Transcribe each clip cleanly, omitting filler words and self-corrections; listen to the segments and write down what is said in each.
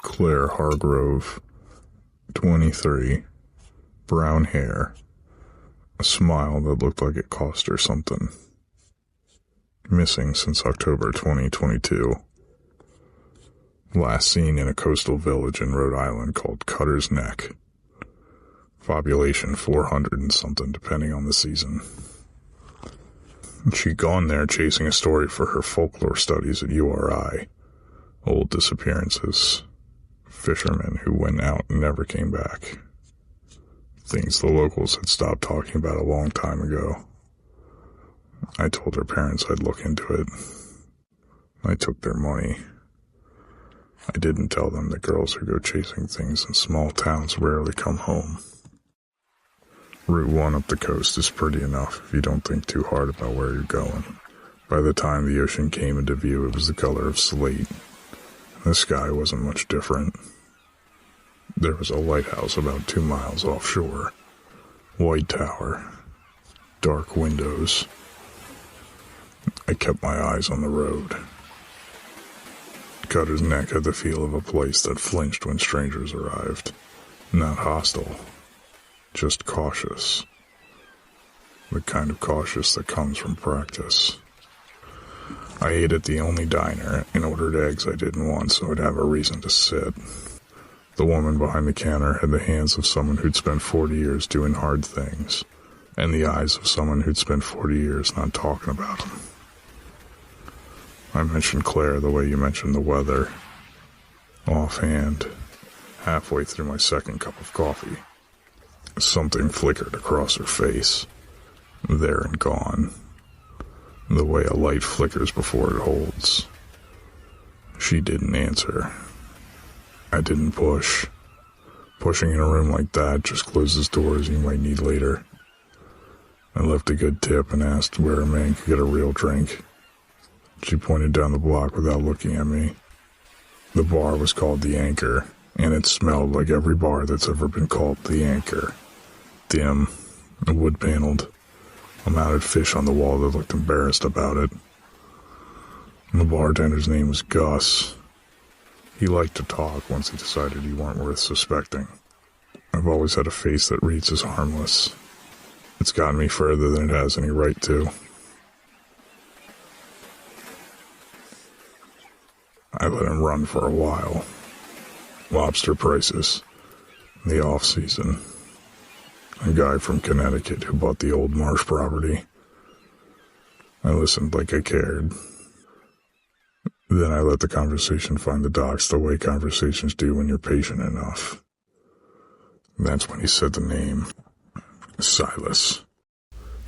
Claire Hargrove, 23, brown hair, a smile that looked like it cost her something. Missing since October 2022. Last seen in a coastal village in Rhode Island called Cutter's Neck. Population 400 and something depending on the season. She'd gone there chasing a story for her folklore studies at URI. Old disappearances. Fishermen who went out and never came back. Things the locals had stopped talking about a long time ago. I told her parents I'd look into it. I took their money. I didn't tell them that girls who go chasing things in small towns rarely come home. Route 1 up the coast is pretty enough if you don't think too hard about where you're going. By the time the ocean came into view, it was the color of slate. The sky wasn't much different. There was a lighthouse about 2 miles offshore. White tower. Dark windows. I kept my eyes on the road. Cutter's Neck had the feel of a place that flinched when strangers arrived. Not hostile. Just cautious. The kind of cautious that comes from practice. I ate at the only diner and ordered eggs I didn't want so I'd have a reason to sit. The woman behind the counter had the hands of someone who'd spent 40 years doing hard things, and the eyes of someone who'd spent 40 years not talking about them. I mentioned Claire the way you mentioned the weather. Offhand, halfway through my second cup of coffee. Something flickered across her face. There and gone. The way a light flickers before it holds. She didn't answer. I didn't push. Pushing in a room like that just closes doors you might need later. I left a good tip and asked where a man could get a real drink. She pointed down the block without looking at me. The bar was called The Anchor, and it smelled like every bar that's ever been called The Anchor. Dim, wood-paneled, a mounted fish on the wall that looked embarrassed about it. The bartender's name was Gus. He liked to talk once he decided you weren't worth suspecting. I've always had a face that reads as harmless. It's gotten me further than it has any right to. I let him run for a while. Lobster prices. The off-season. A guy from Connecticut who bought the old marsh property. I listened like I cared. Then I let the conversation find the docks the way conversations do when you're patient enough. That's when he said the name. Silas.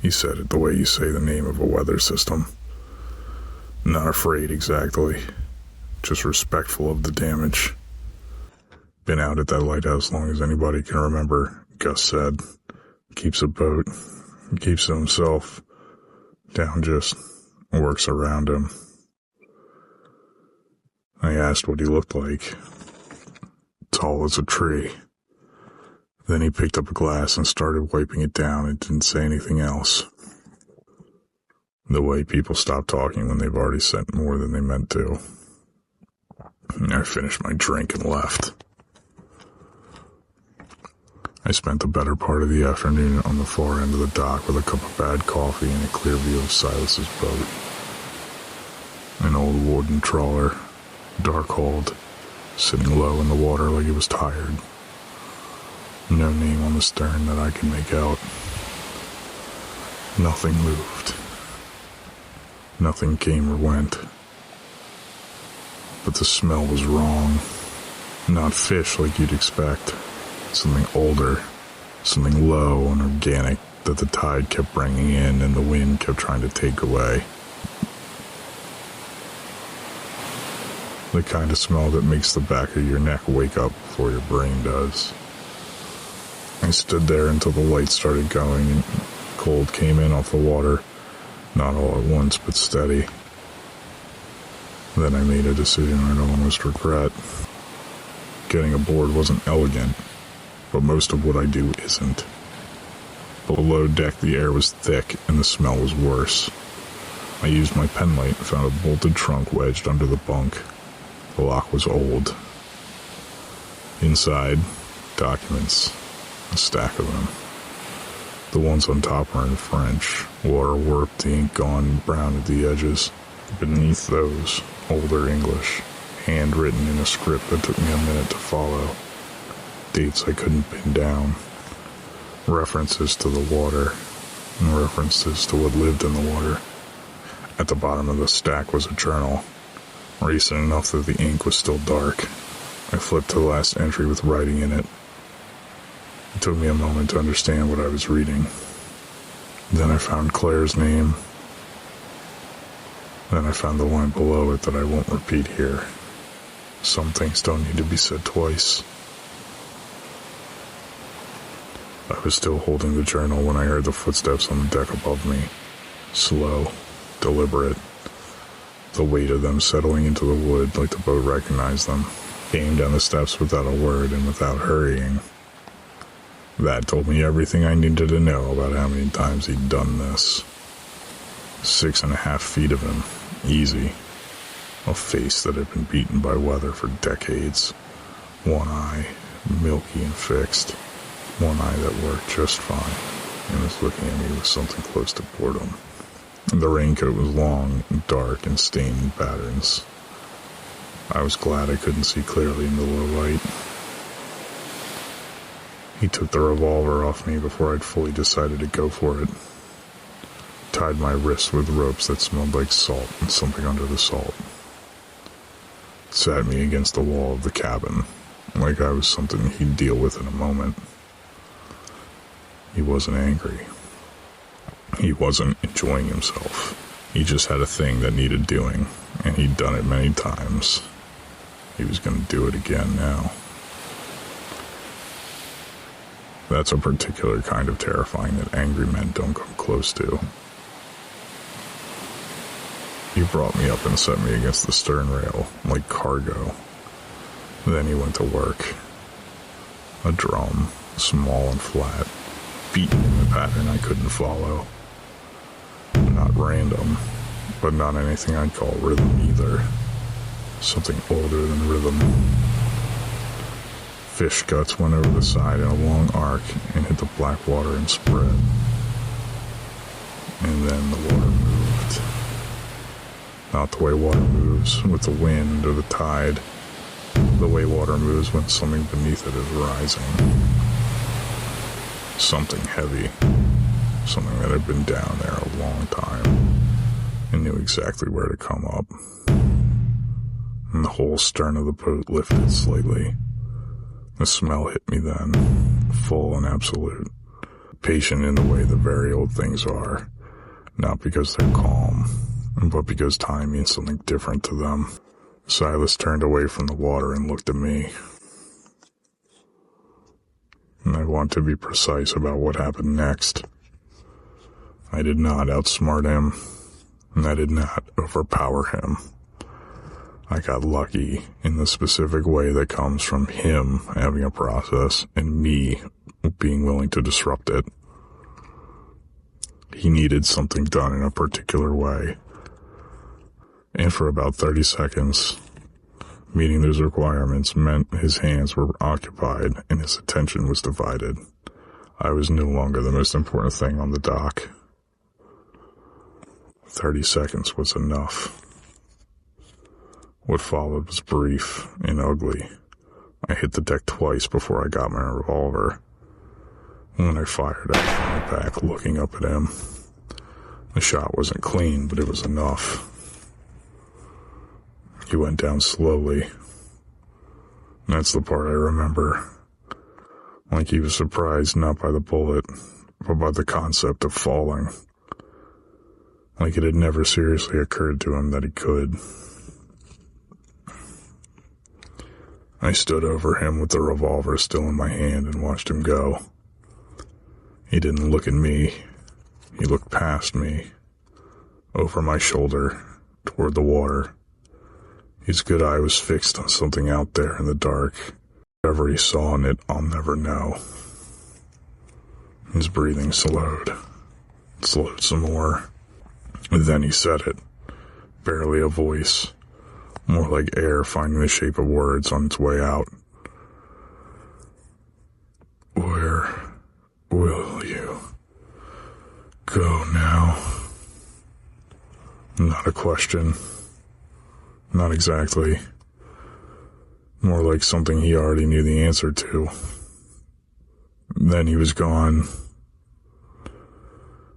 He said it the way you say the name of a weather system. Not afraid exactly. Just respectful of the damage. Been out at that lighthouse long as anybody can remember, Gus said. Keeps a boat. Keeps to himself. Down just works around him. I asked what he looked like. Tall as a tree. Then he picked up a glass and started wiping it down and didn't say anything else. The way people stop talking when they've already said more than they meant to. I finished my drink and left. I spent the better part of the afternoon on the far end of the dock with a cup of bad coffee and a clear view of Silas's boat. An old wooden trawler, dark-hulled, sitting low in the water like it was tired. No name on the stern that I could make out. Nothing moved. Nothing came or went. But the smell was wrong. Not fish like you'd expect. Something older. Something low and organic that the tide kept bringing in and the wind kept trying to take away. The kind of smell that makes the back of your neck wake up before your brain does. I stood there until the lights started going and cold came in off the water, not all at once but steady. Then I made a decision I'd almost regret. Getting aboard wasn't elegant. but most of what I do isn't. Below deck, the air was thick and the smell was worse. I used my penlight and found a bolted trunk wedged under the bunk. The lock was old. Inside, documents, a stack of them. The ones on top are in French, water warped, the ink gone brown at the edges. Beneath those, older English, handwritten in a script that took me a minute to follow. Dates I couldn't pin down. References to the water, and references to what lived in the water. At the bottom of the stack was a journal, recent enough that the ink was still dark. I flipped to the last entry with writing in it. It took me a moment to understand what I was reading. Then I found Claire's name. Then I found the line below it that I won't repeat here. Some things don't need to be said twice. I was still holding the journal when I heard the footsteps on the deck above me. Slow, deliberate. The weight of them settling into the wood like the boat recognized them. Came down the steps without a word and without hurrying. That told me everything I needed to know about how many times he'd done this. 6.5 feet of him, easy. A face that had been beaten by weather for decades. One eye, milky and fixed. One eye that worked just fine, and was looking at me with something close to boredom. The raincoat was long, dark, and stained in patterns. I was glad I couldn't see clearly in the low light. He took the revolver off me before I'd fully decided to go for it. Tied my wrists with ropes that smelled like salt and something under the salt. Sat me against the wall of the cabin, like I was something he'd deal with in a moment. He wasn't angry. He wasn't enjoying himself. He just had a thing that needed doing, and he'd done it many times. He was going to do it again now. That's a particular kind of terrifying that angry men don't come close to. He brought me up and set me against the stern rail, like cargo. Then he went to work. A drum, small and flat, beaten in a pattern I couldn't follow. Not random, but not anything I'd call rhythm either. Something older than rhythm. Fish guts went over the side in a long arc and hit the black water and spread. And then the water moved. Not the way water moves with the wind or the tide. The way water moves when something beneath it is rising. Something heavy. Something that had been down there a long time and knew exactly where to come up. And the whole stern of the boat lifted slightly. The smell hit me then, full and absolute. Patient in the way the very old things are. Not because they're calm, but because time means something different to them. Silas turned away from the water and looked at me. And I want to be precise about what happened next. I did not outsmart him, and I did not overpower him. I got lucky in the specific way that comes from him having a process and me being willing to disrupt it. He needed something done in a particular way. And for about 30 seconds, meeting those requirements meant his hands were occupied and his attention was divided. I was no longer the most important thing on the dock. 30 seconds was enough. What followed was brief and ugly. I hit the deck twice before I got my revolver. When I fired, I was on my back looking up at him. The shot wasn't clean, but it was enough. He went down slowly. That's the part I remember. Like he was surprised not by the bullet, but by the concept of falling. Like it had never seriously occurred to him that he could. I stood over him with the revolver still in my hand and watched him go. He didn't look at me. He looked past me, over my shoulder, toward the water. His good eye was fixed on something out there in the dark. Whatever he saw in it, I'll never know. His breathing slowed some more. Then he said it, barely a voice, more like air finding the shape of words on its way out. Where will you go now? Not a question. Not exactly. More like something he already knew the answer to. Then he was gone.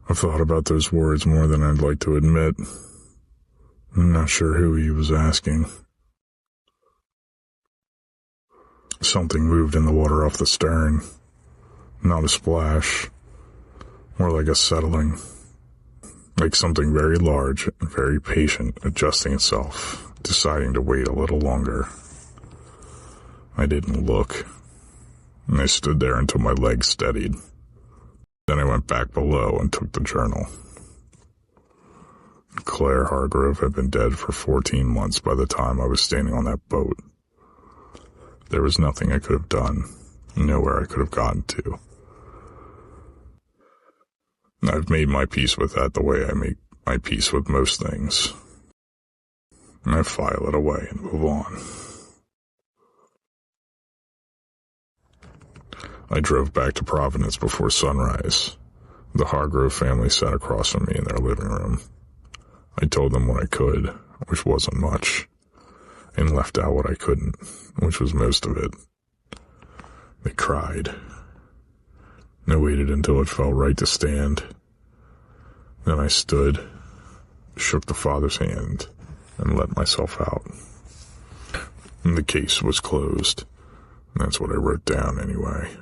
I've thought about those words more than I'd like to admit. I'm not sure who he was asking. Something moved in the water off the stern. Not a splash. More like a settling. Like something very large and very patient adjusting itself, deciding to wait a little longer. I didn't look. And I stood there until my legs steadied. Then I went back below and took the journal. Claire Hargrove had been dead for 14 months by the time I was standing on that boat. There was nothing I could have done, nowhere I could have gotten to. I've made my peace with that the way I make my peace with most things. I file it away and move on. I drove back to Providence before sunrise. The Hargrove family sat across from me in their living room. I told them what I could, which wasn't much, and left out what I couldn't, which was most of it. They cried. I waited until it felt right to stand. Then I stood, shook the father's hand, and let myself out. And the case was closed. That's what I wrote down anyway.